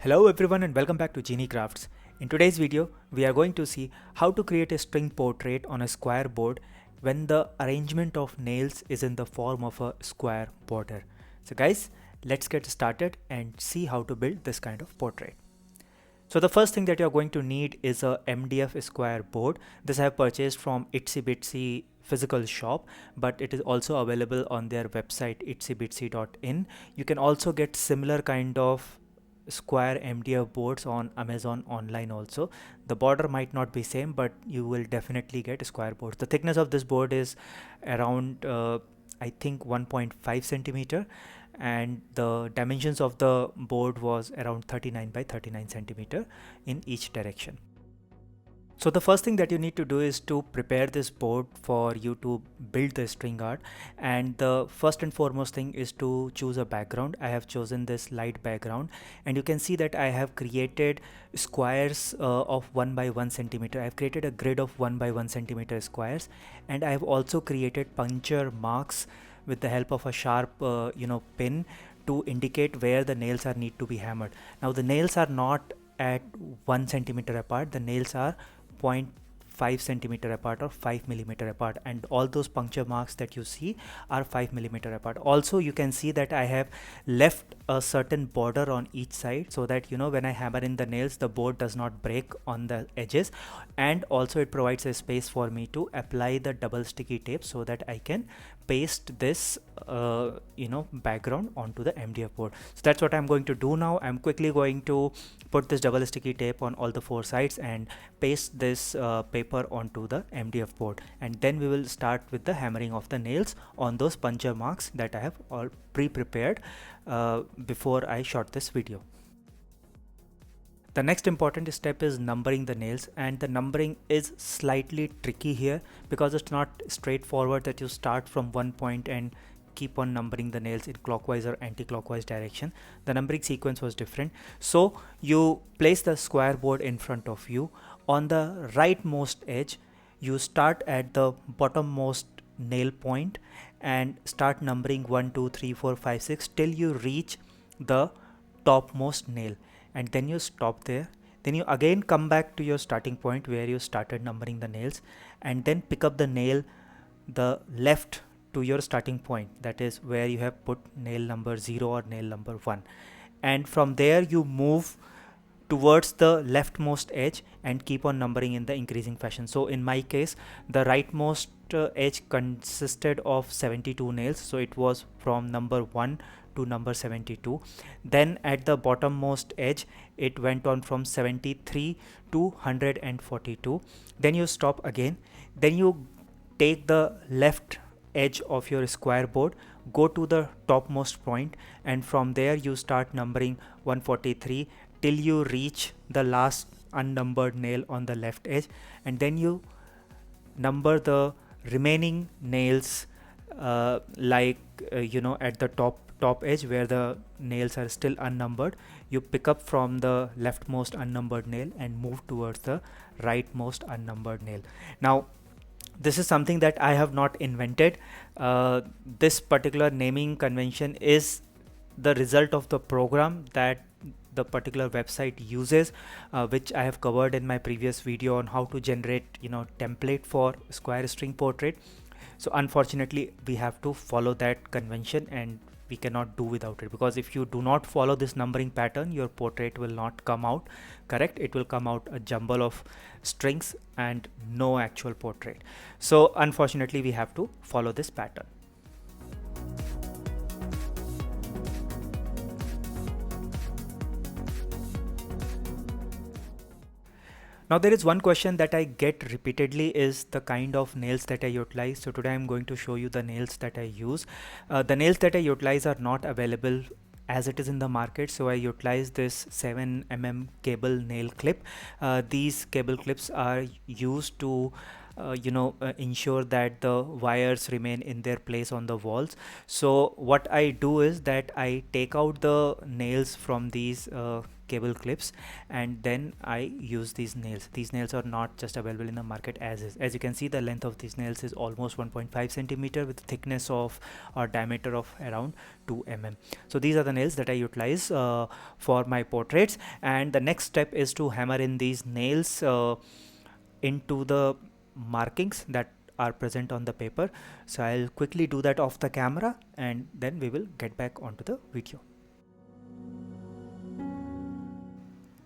Hello everyone and welcome back to Genie Crafts. In today's video, we are going to see how to create a string portrait on a square board when the arrangement of nails is in the form of a square border. So guys, let's get started and see how to build this kind of portrait. So the first thing that you're going to need is a MDF square board. This I have purchased from Itsy Bitsy physical shop, but it is also available on their website itsybitsy.in. You can also get similar kind of square MDF boards on Amazon online also. The border might not be same, but you will definitely get square boards. The thickness of this board is around I think 1.5 centimeter, and the dimensions of the board was around 39 by 39 centimeter in each direction. So the first thing that you need to do is to prepare this board for you to build the string art, and the first and foremost thing is to choose a background. I have chosen this light background, and you can see that I have created squares of 1 by 1 centimeter. I have created a grid of 1 by 1 centimeter squares, and I have also created puncture marks with the help of a sharp pin to indicate where the nails are need to be hammered. Now the nails are not at 1 centimeter apart, the nails are 0.5 centimeter apart or 5 millimeter apart, and all those puncture marks that you see are 5 millimeter apart. Also you can see that I have left a certain border on each side so that when I hammer in the nails, the board does not break on the edges, and also it provides a space for me to apply the double sticky tape so that I can paste this background onto the MDF board. So that's what I'm going to do now. I'm quickly going to put this double sticky tape on all the four sides and paste this paper onto the MDF board, and then we will start with the hammering of the nails on those puncture marks that I have all pre-prepared before I shot this video. The next important step is numbering the nails, and the numbering is slightly tricky here because it's not straightforward that you start from one point and keep on numbering the nails in clockwise or anti-clockwise direction. The numbering sequence was different. So you place the square board in front of you. On the rightmost edge, you start at the bottommost nail point and start numbering 1 2 3 4 5 6 till you reach the topmost nail, and then you stop there. Then you again come back to your starting point where you started numbering the nails, and then pick up the nail the left to your starting point, that is where you have put nail number 0 or nail number 1, and from there you move towards the leftmost edge and keep on numbering in the increasing fashion. So in my case, the rightmost edge consisted of 72 nails, so it was from number 1 to number 72. Then at the bottommost edge, it went on from 73 to 142. Then you stop again. Then you take the left edge of your square board, go to the topmost point, and from there you start numbering 143 till you reach the last unnumbered nail on the left edge, and then you number the remaining nails at the top edge where the nails are still unnumbered. You pick up from the leftmost unnumbered nail and move towards the rightmost unnumbered nail. Now this is something that I have not invented. This particular naming convention is the result of the program that the particular website uses, which I have covered in my previous video on how to generate template for square string portrait. So unfortunately we have to follow that convention, and we cannot do without it, because if you do not follow this numbering pattern, your portrait will not come out correct. It will come out a jumble of strings and no actual portrait. So unfortunately we have to follow this pattern. Now there is one question that I get repeatedly is the kind of nails that I utilize. So today I'm going to show you the nails that I use. The nails that I utilize are not available as it is in the market, so I utilize this 7mm cable nail clip. These cable clips are used to ensure that the wires remain in their place on the walls. So what I do is that I take out the nails from these cable clips, and then I use these nails. These nails are not just available in the market as is. As you can see, the length of these nails is almost 1.5 centimeter with thickness of or diameter of around 2 mm. So these are the nails that I utilize for my portraits, and the next step is to hammer in these nails into the markings that are present on the paper. So I'll quickly do that off the camera, and then we will get back onto the video.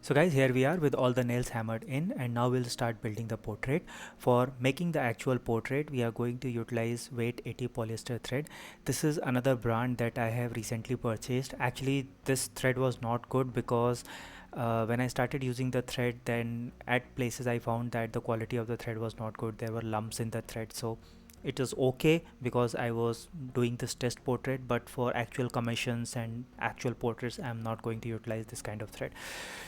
So guys, here we are with all the nails hammered in, and now we'll start building the portrait. For making the actual portrait, we are going to utilize weight 80 polyester thread. This is another brand that I have recently purchased. Actually, this thread was not good because when I started using the thread, then at places I found that the quality of the thread was not good. There were lumps in the thread. So it was okay because I was doing this test portrait, but for actual commissions and actual portraits I'm not going to utilize this kind of thread.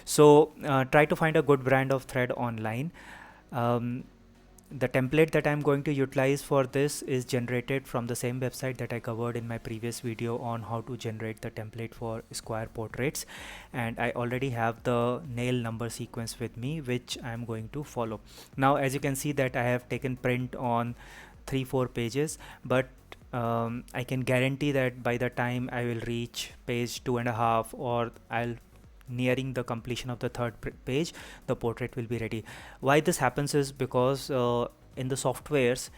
So try to find a good brand of thread online. The template that I'm going to utilize for this is generated from the same website that I covered in my previous video on how to generate the template for square portraits, and I already have the nail number sequence with me, which I'm going to follow. Now as you can see that I have taken print on 3-4 pages, but I can guarantee that by the time I will reach page 2.5, or I'll nearing the completion of the third page, the portrait will be ready. Why this happens is because in the softwares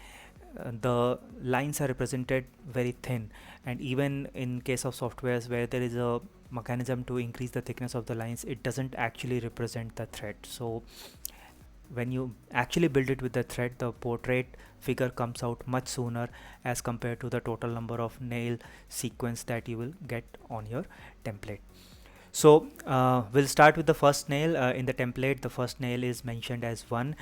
the lines are represented very thin, and even in case of softwares where there is a mechanism to increase the thickness of the lines, it doesn't actually represent the thread. So when you actually build it with the thread, the portrait figure comes out much sooner as compared to the total number of nail sequence that you will get on your template. So we'll start with the first nail. In the template, the first nail is mentioned as 1.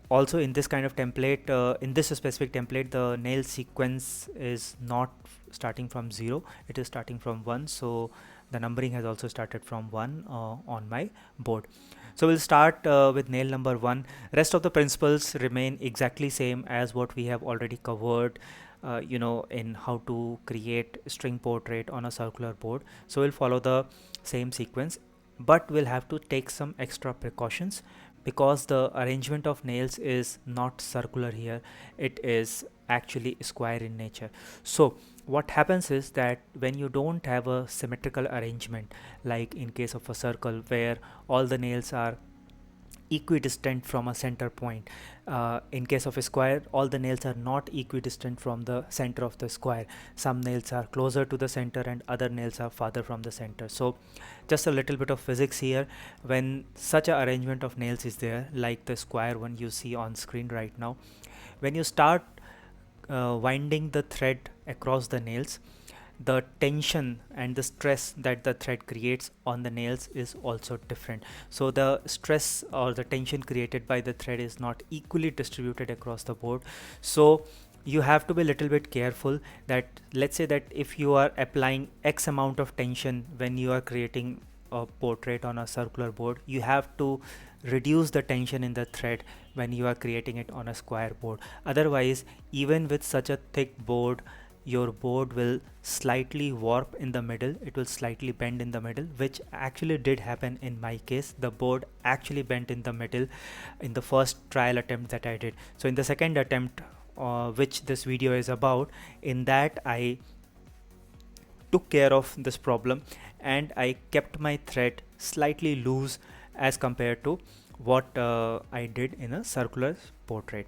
Also in this kind of template, in this specific template, the nail sequence is not starting from 0, it is starting from 1. So the numbering has also started from 1 on my board. So we'll start with nail number 1. Rest of the principles remain exactly same as what we have already covered in how to create string portrait on a circular board. So we'll follow the same sequence, but we'll have to take some extra precautions because the arrangement of nails is not circular here, it is actually square in nature. So what happens is that when you don't have a symmetrical arrangement, like in case of a circle where all the nails are equidistant from a center point, in case of a square, all the nails are not equidistant from the center of the square. Some nails are closer to the center and other nails are farther from the center. So just a little bit of physics here. When such a arrangement of nails is there, like the square one you see on screen right now, when you start winding the thread across the nails, the tension and the stress that the thread creates on the nails is also different. So the stress or the tension created by the thread is not equally distributed across the board. So you have to be a little bit careful that, let's say that if you are applying X amount of tension when you are creating a portrait on a circular board, you have to reduce the tension in the thread when you are creating it on a square board. Otherwise, even with such a thick board, your board will slightly warp in the middle, it will slightly bend in the middle, which actually did happen in my case. The board actually bent in the middle in the first trial attempt that I did. So in the second attempt, which this video is about, in that I took care of this problem and I kept my thread slightly loose as compared to what I did in a circular portrait.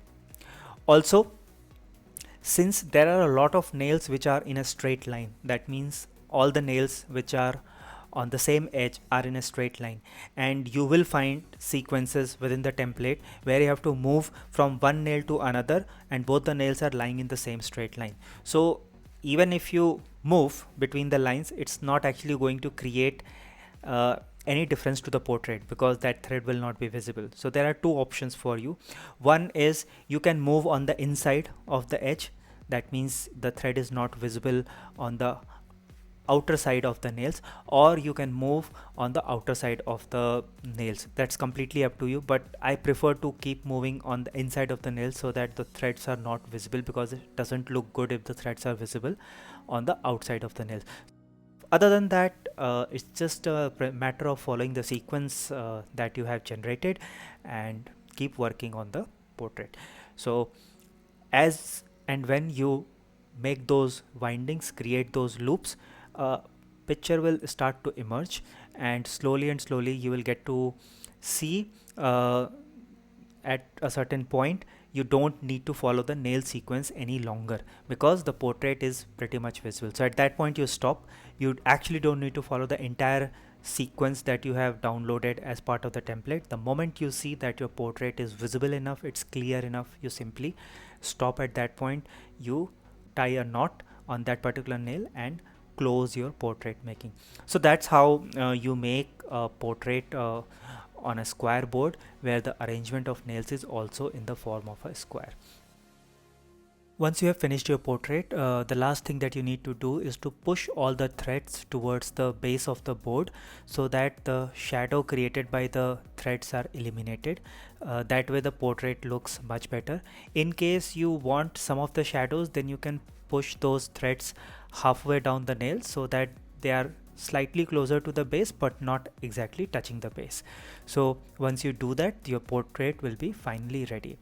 Also, since there are a lot of nails which are in a straight line, that means all the nails which are on the same edge are in a straight line, and you will find sequences within the template where you have to move from one nail to another and both the nails are lying in the same straight line. So even if you move between the lines, it's not actually going to create any difference to the portrait because that thread will not be visible. So there are two options for you. One is you can move on the inside of the edge, that means the thread is not visible on the outer side of the nails, or you can move on the outer side of the nails. That's completely up to you, but I prefer to keep moving on the inside of the nails so that the threads are not visible, because it doesn't look good if the threads are visible on the outside of the nails. Other than that, it's just a matter of following the sequence that you have generated and keep working on the portrait. So as and when you make those windings, create those loops, picture will start to emerge, and slowly you will get to see at a certain point you don't need to follow the nail sequence any longer, because the portrait is pretty much visible. So at that point you stop. You actually don't need to follow the entire sequence that you have downloaded as part of the template. The moment you see that your portrait is visible enough, it's clear enough, you simply stop at that point. You tie a knot on that particular nail and close your portrait making. So that's how you make a portrait on a square board where the arrangement of nails is also in the form of a square. Once you have finished your portrait, the last thing that you need to do is to push all the threads towards the base of the board so that the shadow created by the threads are eliminated. That way the portrait looks much better. In case you want some of the shadows, then you can push those threads halfway down the nail so that they are slightly closer to the base but not exactly touching the base. So once you do that, your portrait will be finally ready.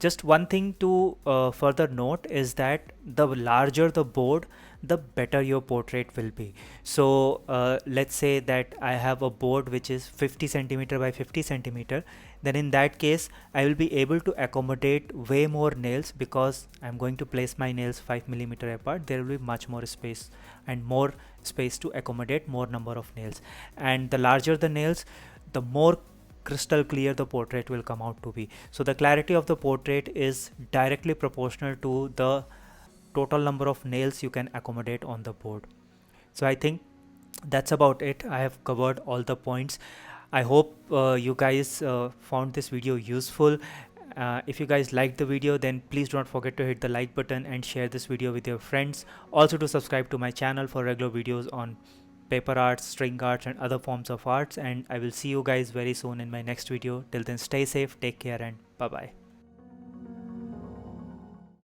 Just one thing to further note is that the larger the board, the better your portrait will be. So let's say that I have a board which is 50 centimeter by 50 centimeter. Then in that case I will be able to accommodate way more nails, because I'm going to place my nails 5 millimeter apart. There will be much more space and more space to accommodate more number of nails. And the larger the nails, the more crystal clear the portrait will come out to be. So the clarity of the portrait is directly proportional to the total number of nails you can accommodate on the board. So I think that's about it. I have covered all the points. I hope you guys found this video useful. If you guys liked the video, then please don't forget to hit the like button and share this video with your friends. Also to subscribe to my channel for regular videos on paper arts, string arts and other forms of arts, and I will see you guys very soon in my next video. Till then, stay safe, take care, and bye bye.